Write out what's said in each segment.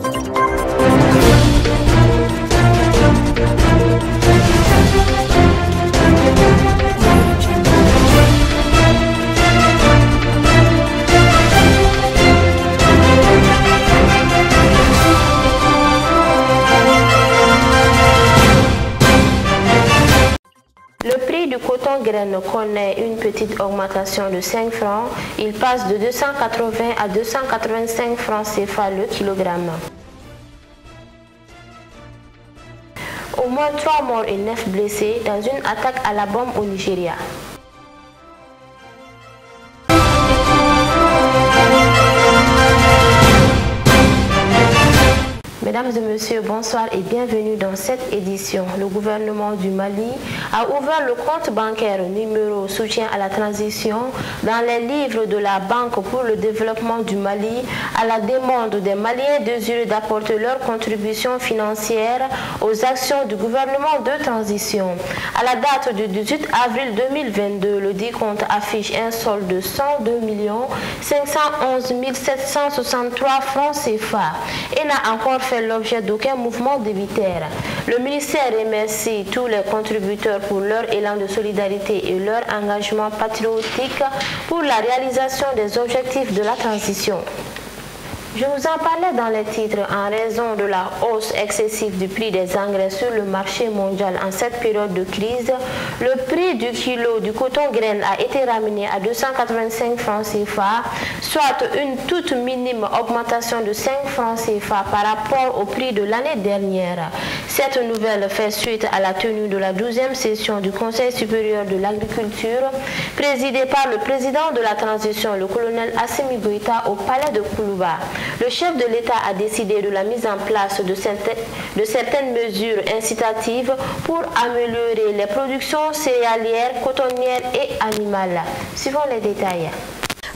Le prix du coton graine connaît une petite augmentation de 5 francs. Il passe de 280 à 285 francs CFA le kilogramme. Au moins 3 morts et 9 blessés dans une attaque à la bombe au Nigeria. Mesdames et messieurs, bonsoir et bienvenue dans cette édition. Le gouvernement du Mali a ouvert le compte bancaire numéro soutien à la transition dans les livres de la Banque pour le développement du Mali à la demande des Maliens désireux d'apporter leur contribution financière aux actions du gouvernement de transition. À la date du 18 avril 2022, le dit compte affiche un solde de 102 511 763 francs CFA et n'a encore fait l'objet d'aucun mouvement débitaire. Le ministère remercie tous les contributeurs pour leur élan de solidarité et leur engagement patriotique pour la réalisation des objectifs de la transition. Je vous en parlais dans les titres en raison de la hausse excessive du prix des engrais sur le marché mondial en cette période de crise. Le prix du kilo du coton graine a été ramené à 285 francs CFA, soit une toute minime augmentation de 5 francs CFA par rapport au prix de l'année dernière. Cette nouvelle fait suite à la tenue de la 12e session du Conseil supérieur de l'agriculture, présidée par le président de la transition, le colonel Assimi Goïta, au palais de Koulouba. Le chef de l'État a décidé de la mise en place de certaines mesures incitatives pour améliorer les productions céréalières, cotonnières et animales. Suivons les détails.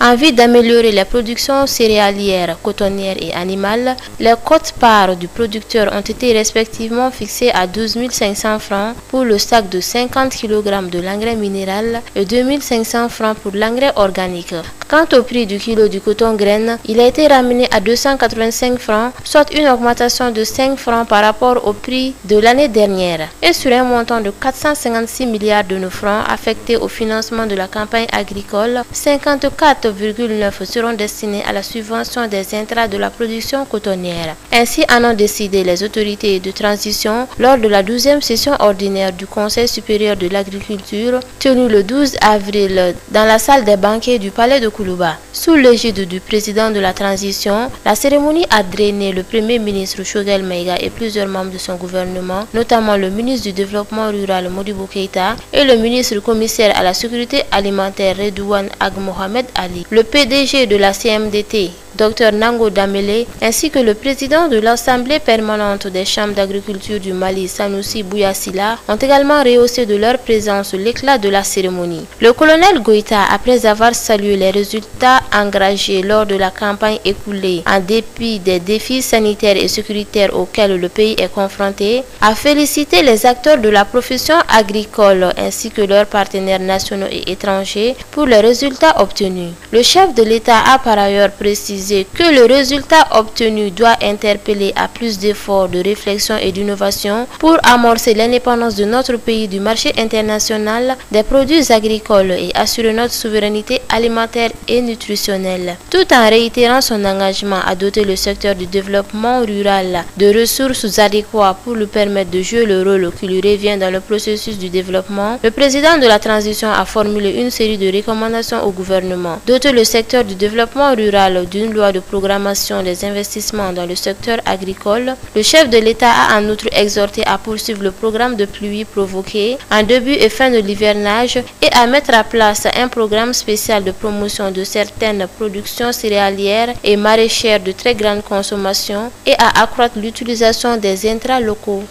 En vue d'améliorer les productions céréalières, cotonnières et animales, les quotes-parts du producteur ont été respectivement fixées à 12 500 francs pour le sac de 50 kg de l'engrais minéral et 2 500 francs pour l'engrais organique. Quant au prix du kilo du coton graine, il a été ramené à 285 francs, soit une augmentation de 5 francs par rapport au prix de l'année dernière, et sur un montant de 456 milliards de nos francs affectés au financement de la campagne agricole, 54,9 seront destinés à la subvention des intrants de la production cotonnière. Ainsi en ont décidé les autorités de transition lors de la 12e session ordinaire du Conseil supérieur de l'agriculture tenue le 12 avril dans la salle des banquets du palais de Koulouba. Sous l'égide du président de la transition, la cérémonie a drainé le premier ministre Choguel Maïga et plusieurs membres de son gouvernement, notamment le ministre du développement rural Modibo Keïta et le ministre commissaire à la sécurité alimentaire Redouane Ag Mohamed Ali. Le PDG de la CMDT, Dr Nango Damele, ainsi que le président de l'Assemblée permanente des chambres d'agriculture du Mali, Sanoussi Bouyassila, ont également rehaussé de leur présence l'éclat de la cérémonie. Le colonel Goïta, après avoir salué les résultats engagés lors de la campagne écoulée, en dépit des défis sanitaires et sécuritaires auxquels le pays est confronté, a félicité les acteurs de la profession agricole ainsi que leurs partenaires nationaux et étrangers pour les résultats obtenus. Le chef de l'État a par ailleurs précisé que le résultat obtenu doit interpeller à plus d'efforts de réflexion et d'innovation pour amorcer l'indépendance de notre pays du marché international des produits agricoles et assurer notre souveraineté alimentaire et nutritionnelle, tout en réitérant son engagement à doter le secteur du développement rural de ressources adéquates pour lui permettre de jouer le rôle qui lui revient dans le processus du développement. Le président de la transition a formulé une série de recommandations au gouvernement: doter le secteur du développement rural d'une loi de programmation des investissements dans le secteur agricole. Le chef de l'État a en outre exhorté à poursuivre le programme de pluie provoqué en début et fin de l'hivernage et à mettre en place un programme spécial de promotion de certaines productions céréalières et maraîchères de très grande consommation et à accroître l'utilisation des intrants locaux.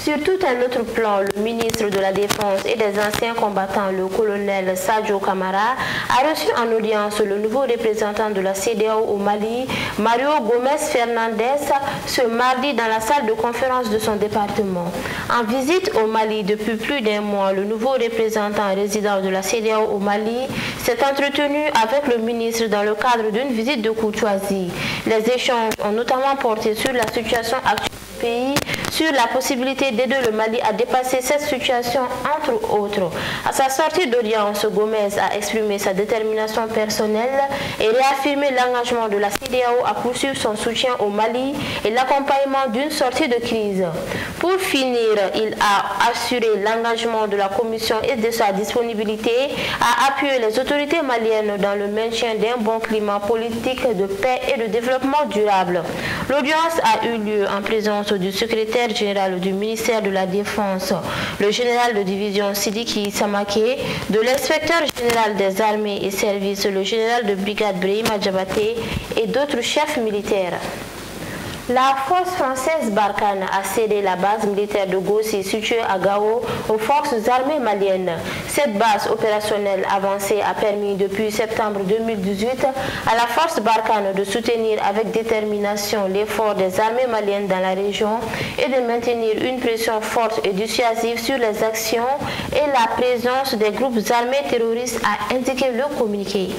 Sur Sur tout un autre plan, le ministre de la Défense et des anciens combattants, le colonel Sadio Camara, a reçu en audience le nouveau représentant de la CEDEAO au Mali, Mario Gomez Fernandez, ce mardi dans la salle de conférence de son département. En visite au Mali depuis plus d'un mois, le nouveau représentant résident de la CEDEAO au Mali s'est entretenu avec le ministre dans le cadre d'une visite de courtoisie. Les échanges ont notamment porté sur la situation actuelle du pays, sur la possibilité d'aider le Mali à dépasser cette situation, entre autres. À sa sortie d'audience, Gomez a exprimé sa détermination personnelle et réaffirmé l'engagement de la CEDEAO à poursuivre son soutien au Mali et l'accompagnement d'une sortie de crise. Pour finir, il a assuré l'engagement de la Commission et de sa disponibilité à appuyer les autorités maliennes dans le maintien d'un bon climat politique de paix et de développement durable. L'audience a eu lieu en présence du secrétaire général du ministère de la Défense, le général de division Sidiki Samaké, de l'inspecteur général des armées et services, le général de brigade Brahima Djabaté et d'autres chefs militaires. La force française Barkhane a cédé la base militaire de Gossi située à Gao aux forces armées maliennes. Cette base opérationnelle avancée a permis depuis septembre 2018 à la force Barkhane de soutenir avec détermination l'effort des armées maliennes dans la région et de maintenir une pression forte et dissuasive sur les actions et la présence des groupes armés terroristes, a indiqué le communiqué.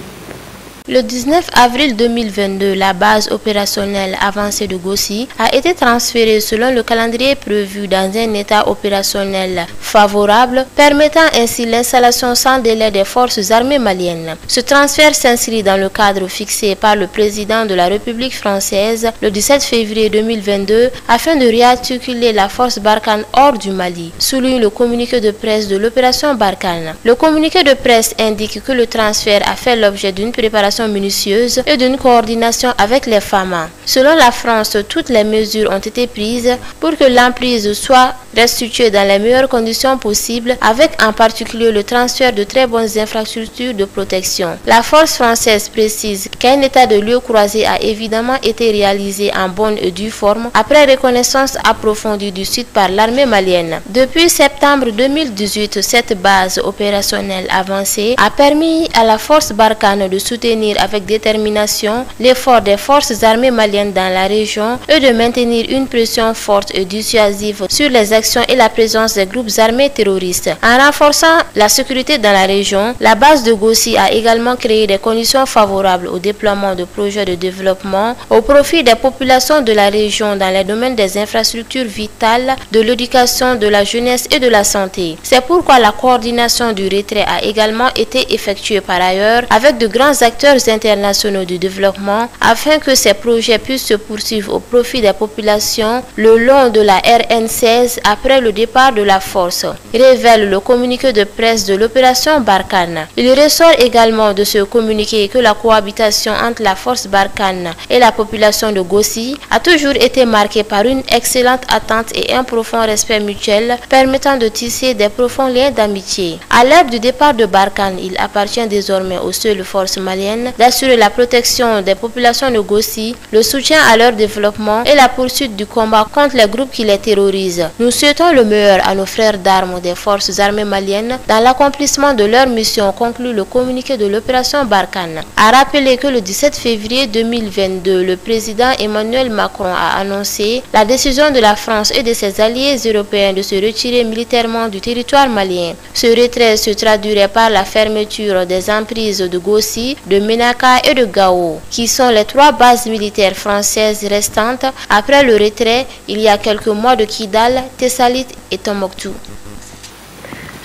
Le 19 avril 2022, la base opérationnelle avancée de Gossi a été transférée selon le calendrier prévu dans un état opérationnel favorable, permettant ainsi l'installation sans délai des forces armées maliennes. Ce transfert s'inscrit dans le cadre fixé par le président de la République française le 17 février 2022 afin de réarticuler la force Barkhane hors du Mali, souligne le communiqué de presse de l'opération Barkhane. Le communiqué de presse indique que le transfert a fait l'objet d'une préparation minutieuse et d'une coordination avec les FAMA. Selon la France, toutes les mesures ont été prises pour que l'emprise soit restituée dans les meilleures conditions possibles, avec en particulier le transfert de très bonnes infrastructures de protection. La force française précise qu'un état de lieu croisé a évidemment été réalisé en bonne et due forme après reconnaissance approfondie du site par l'armée malienne. Depuis septembre 2018, cette base opérationnelle avancée a permis à la force Barkhane de soutenir avec détermination l'effort des forces armées maliennes dans la région et de maintenir une pression forte et dissuasive sur les actions et la présence des groupes armés terroristes. En renforçant la sécurité dans la région, la base de Gossi a également créé des conditions favorables au déploiement de projets de développement au profit des populations de la région dans les domaines des infrastructures vitales, de l'éducation, de la jeunesse et de la santé. C'est pourquoi la coordination du retrait a également été effectuée par ailleurs avec de grands acteurs internationaux du développement afin que ces projets puissent se poursuivre au profit des populations le long de la RN16 après le départ de la force, révèle le communiqué de presse de l'opération Barkhane. Il ressort également de ce communiqué que la cohabitation entre la force Barkhane et la population de Gossi a toujours été marquée par une excellente attente et un profond respect mutuel permettant de tisser des profonds liens d'amitié. À l'heure du départ de Barkhane, il appartient désormais aux seules forces maliennes d'assurer la protection des populations de Gossi, le soutien à leur développement et la poursuite du combat contre les groupes qui les terrorisent. Nous souhaitons le meilleur à nos frères d'armes des forces armées maliennes dans l'accomplissement de leur mission, conclut le communiqué de l'opération Barkhane. A rappeler que le 17 février 2022, le président Emmanuel Macron a annoncé la décision de la France et de ses alliés européens de se retirer militairement du territoire malien. Ce retrait se traduirait par la fermeture des emprises de Gossi, de Menaka et de Gao, qui sont les trois bases militaires françaises restantes après le retrait il y a quelques mois de Kidal, Tessalit et Tombouctou.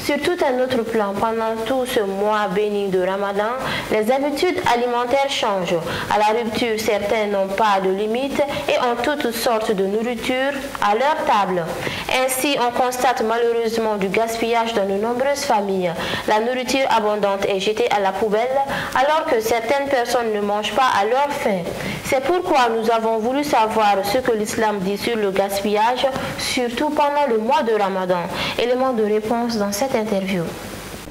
Sur tout un autre plan, pendant tout ce mois béni de Ramadan, les habitudes alimentaires changent. À la rupture, certains n'ont pas de limite et ont toutes sortes de nourriture à leur table. Ainsi, on constate malheureusement du gaspillage dans de nombreuses familles. La nourriture abondante est jetée à la poubelle alors que certaines personnes ne mangent pas à leur faim. C'est pourquoi nous avons voulu savoir ce que l'islam dit sur le gaspillage, surtout pendant le mois de Ramadan. Élément de réponse dans cette interview.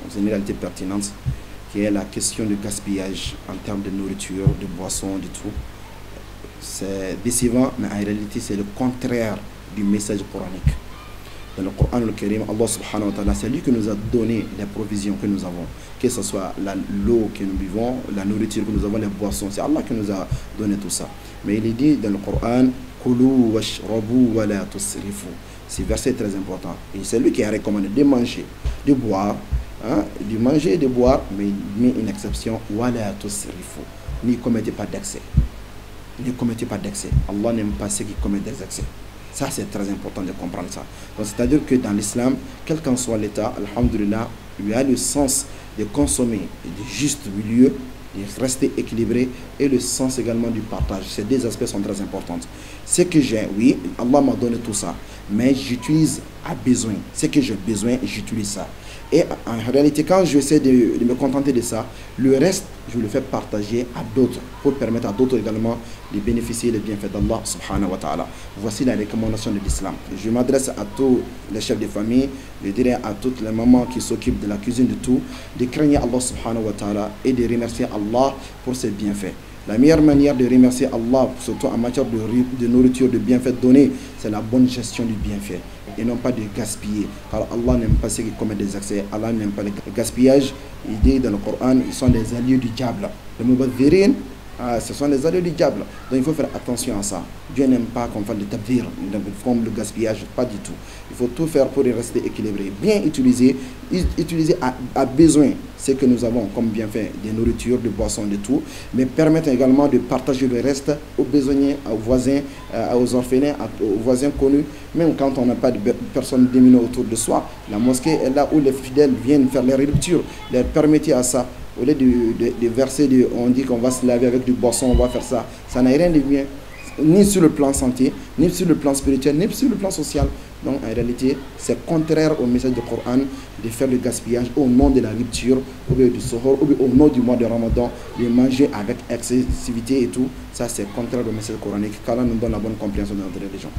C'est une réalité pertinente qui est la question du gaspillage en termes de nourriture, de boissons, de tout. C'est décevant, mais en réalité c'est le contraire du message coranique. Dans le Coran al-Karim, Allah subhanahu wa ta'ala, c'est lui qui nous a donné les provisions que nous avons. Que ce soit l'eau que nous buvons, la nourriture que nous avons, les boissons. C'est Allah qui nous a donné tout ça. Mais il est dit dans le Coran, Kulu washrabu wa la tusrifu. Ce verset est très important. Et c'est lui qui a recommandé de manger, de boire, de manger et de boire, mais il met une exception, wa la tusrifu. N'y commettez pas d'excès. Ne commettez pas d'excès. Allah n'aime pas ceux qui commettent des excès. Ça, c'est très important de comprendre ça. Donc, c'est-à-dire que dans l'islam, quel qu'en soit l'état, alhamdulillah, il y a le sens de consommer du juste milieu, de rester équilibré, et le sens également du partage. Ces deux aspects sont très importants. Ce que j'ai, oui, Allah m'a donné tout ça, mais j'utilise à besoin. Ce que j'ai besoin, j'utilise ça. Et en réalité, quand j'essaie de me contenter de ça, le reste, je le fais partager à d'autres, pour permettre à d'autres également de bénéficier des bienfaits d'Allah subhanahu wa ta'ala. Voici la recommandation de l'islam. Je m'adresse à tous les chefs de famille, je dirais à toutes les mamans qui s'occupent de la cuisine de tout, de craindre Allah subhanahu wa ta'ala et de remercier Allah pour ses bienfaits. La meilleure manière de remercier Allah, surtout en matière de nourriture, de bienfaits donnés, c'est la bonne gestion du bienfait et non pas de gaspiller. Car Allah n'aime pas ceux qui commettent des excès. Allah n'aime pas le gaspillage. Il dit dans le Coran, ils sont des alliés du diable. Les mubadhirin, ce sont des alliés du diable. Donc il faut faire attention à ça. Dieu n'aime pas qu'on fasse le tabdir, comme le gaspillage, pas du tout. Il faut tout faire pour rester équilibré. Bien utiliser à besoin ce que nous avons comme bienfait, des nourritures, de boissons, de tout, mais permettre également de partager le reste aux besognés, aux voisins, aux orphelins, aux voisins connus, même quand on n'a pas de personnes démunies autour de soi. La mosquée est là où les fidèles viennent faire les ruptures, leur permettez à ça. Au lieu de verser, on dit qu'on va se laver avec du boisson, on va faire ça. Ça n'a rien de bien, ni sur le plan santé, ni sur le plan spirituel, ni sur le plan social. Donc en réalité, c'est contraire au message du Coran de faire le gaspillage au nom de la rupture, ou bien du sohor, ou bien au nom du mois de Ramadan, de manger avec excessivité et tout. Ça, c'est contraire au message coranique, car là, nous donne la bonne compréhension de notre religion.